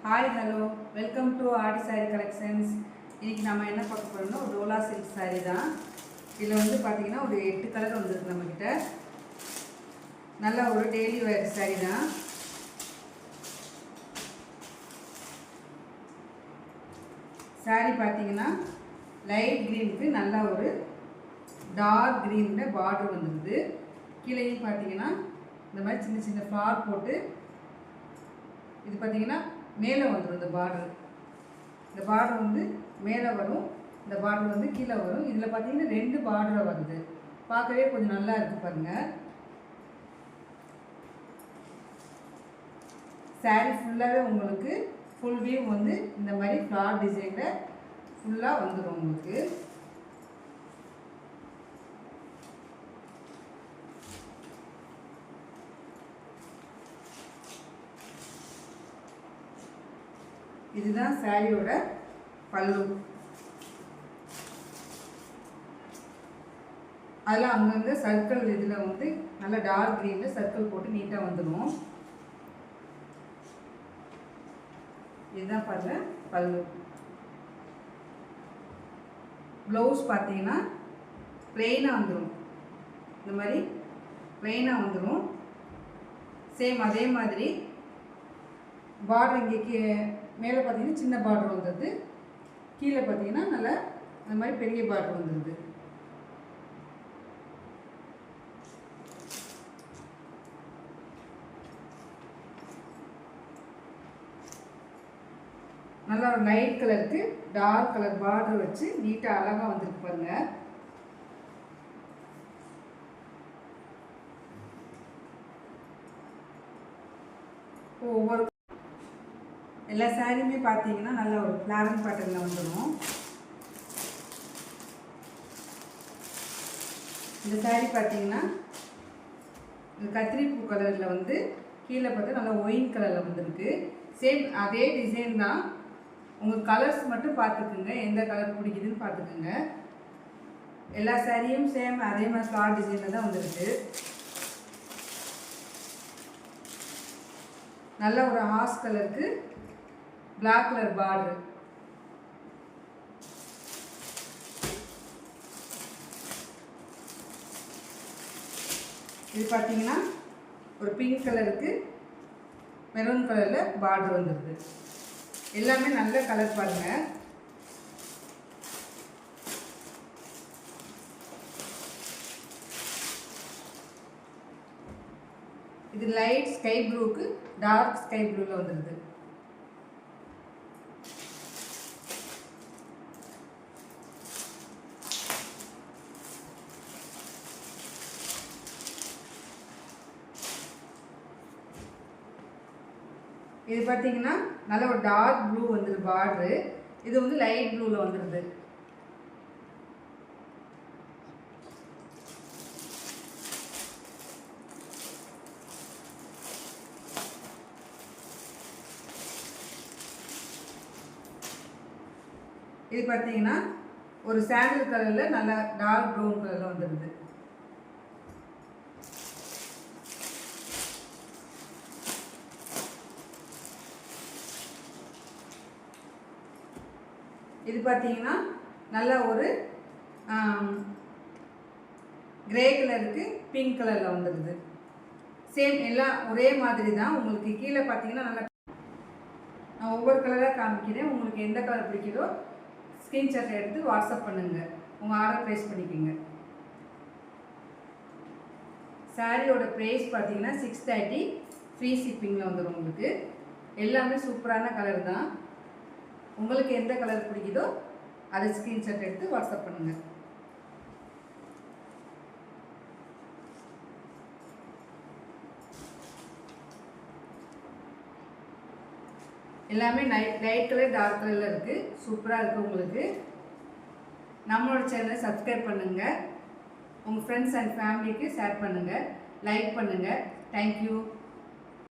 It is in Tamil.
Hi hello welcome to Aadi sorry collections. இன்றைக்கி நம்ம என்ன பார்க்க போகிறோம்னா ஒரு டோலா சில்க் சாரி தான். இதில் வந்து பார்த்திங்கன்னா ஒரு 8 கலர் வந்துருக்கு நம்மக்கிட்ட. நல்லா ஒரு டெய்லி வேர் சாரி தான். சாரி பார்த்திங்கன்னா லைட் க்ரீனுக்கு நல்லா ஒரு டார்க் க்ரீனில் பார்டர் வந்துடுது. கீழேயும் பார்த்திங்கன்னா இந்த மாதிரி சின்ன சின்ன ஃப்ளார் போட்டு இது பார்த்திங்கன்னா மேலே வந்துடும். இந்த பார்டர் வந்து மேலே வரும், இந்த பார்டர் வந்து கீழே வரும். இதில் பார்த்தீங்கன்னா 2 பார்டர் வருது. பார்க்கவே கொஞ்சம் நல்லா இருக்குது பாருங்கள். சாரீ ஃபுல்லாகவே உங்களுக்கு ஃபுல் வியூ வந்து இந்த மாதிரி ஃப்ளார் டிசைனில் ஃபுல்லாக வந்துடும் உங்களுக்கு. இதுதான் சாரியோட பல்லு. அதில் அங்கங்கே சர்க்கிள் இதில் வந்து நல்லா டார்க் க்ரீனில் சர்க்கிள் போட்டு நீட்டாக வந்துடும். இதுதான் பாருங்க பல்லு. ப்ளவுஸ் பார்த்தீங்கன்னா ப்ளெயினாக வந்துடும். இந்த மாதிரி ப்ளெயினாக வந்துடும். சேம் அதே மாதிரி பார்டர் இங்கே மேலே பார்த்தீங்கன்னா சின்ன பார்டர் வந்துடுது, கீழே பார்த்தீங்கன்னா நல்லா அந்த மாதிரி பெரிய பார்டர் வந்துடுது. நல்லா ஒரு லைட் கலருக்கு டார்க் கலர் பார்டர் வச்சு நீட்டாக அழகாக வந்துருக்கு பாருங்க. ஒவ்வொரு எல்லா சாரியுமே பார்த்தீங்கன்னா நல்ல ஒரு ஃப்ளாரன் பேட்டர்னில் வந்துடும். இந்த சாரீ பார்த்தீங்கன்னா இந்த கத்திரிப்பூ கலரில் வந்து கீழே பார்த்தா நல்லா ஒயின் கலரில் வந்துருக்கு. சேம் அதே டிசைன் தான். உங்கள் கலர்ஸ் மட்டும் பார்த்துக்குங்க, எந்த கலர் பிடிக்குதுன்னு பார்த்துக்குங்க. எல்லா சாரியும் சேம் அதே மாதிரி ஃப்ளார் டிசைனில் தான் வந்துருக்கு. நல்ல ஒரு ஹாஸ் கலருக்கு பிளாக் கலர் பார்டர். இது பார்த்தீங்கன்னா ஒரு பிங்க் கலருக்கு மெரூன் கலரில் பார்டர் வந்துடுது. எல்லாமே நல்ல கலர் பாருங்க. இது லைட் ஸ்கை ப்ளூக்கு டார்க் ஸ்கை ப்ளூவில் வந்துடுது. இது பார்த்தீங்கன்னா நல்ல ஒரு டார்க் ப்ளூ வந்துடுது பார்டரு. இது வந்து லைட் ப்ளூவில் வந்துடுது. இது பார்த்தீங்கன்னா ஒரு சாண்டல் கலரில் நல்லா டார்க் ப்ரௌன் கலரில் வந்துடுது. இது பார்த்தீங்கன்னா நல்ல ஒரு கிரே கலருக்கு பிங்க் கலரில் வந்துடுது. சேம் எல்லாம் ஒரே மாதிரி தான். உங்களுக்கு கீழே பார்த்தீங்கன்னா நல்லா நான் ஒவ்வொரு கலராக காமிக்கிறேன். உங்களுக்கு எந்த கலர் பிடிக்குதோ ஸ்க்ரீன்ஷாட் எடுத்து வாட்ஸ்அப் பண்ணுங்கள், உங்கள் ஆர்டர் ப்ளேஸ் பண்ணிக்கோங்க. சாரியோட ப்ரைஸ் பார்த்தீங்கன்னா 630, ஃப்ரீ ஷிப்பிங்கில் வந்துடும் உங்களுக்கு. எல்லாமே சூப்பரான கலர் தான். உங்களுக்கு எந்த கலர் பிடிக்குதோ அதை ஸ்க்ரீன்ஷாட் எடுத்து வாட்ஸ்அப் பண்ணுங்கள். எல்லாமே லைட் கலர் டார்க் கலரில் இருக்குது. சூப்பராக இருக்குது உங்களுக்கு. நம்மளோட சேனலை சப்ஸ்கிரைப் பண்ணுங்கள், உங்கள் ஃப்ரெண்ட்ஸ் அண்ட் ஃபேமிலிக்கு ஷேர் பண்ணுங்கள், லைக் பண்ணுங்கள். தேங்க்யூ.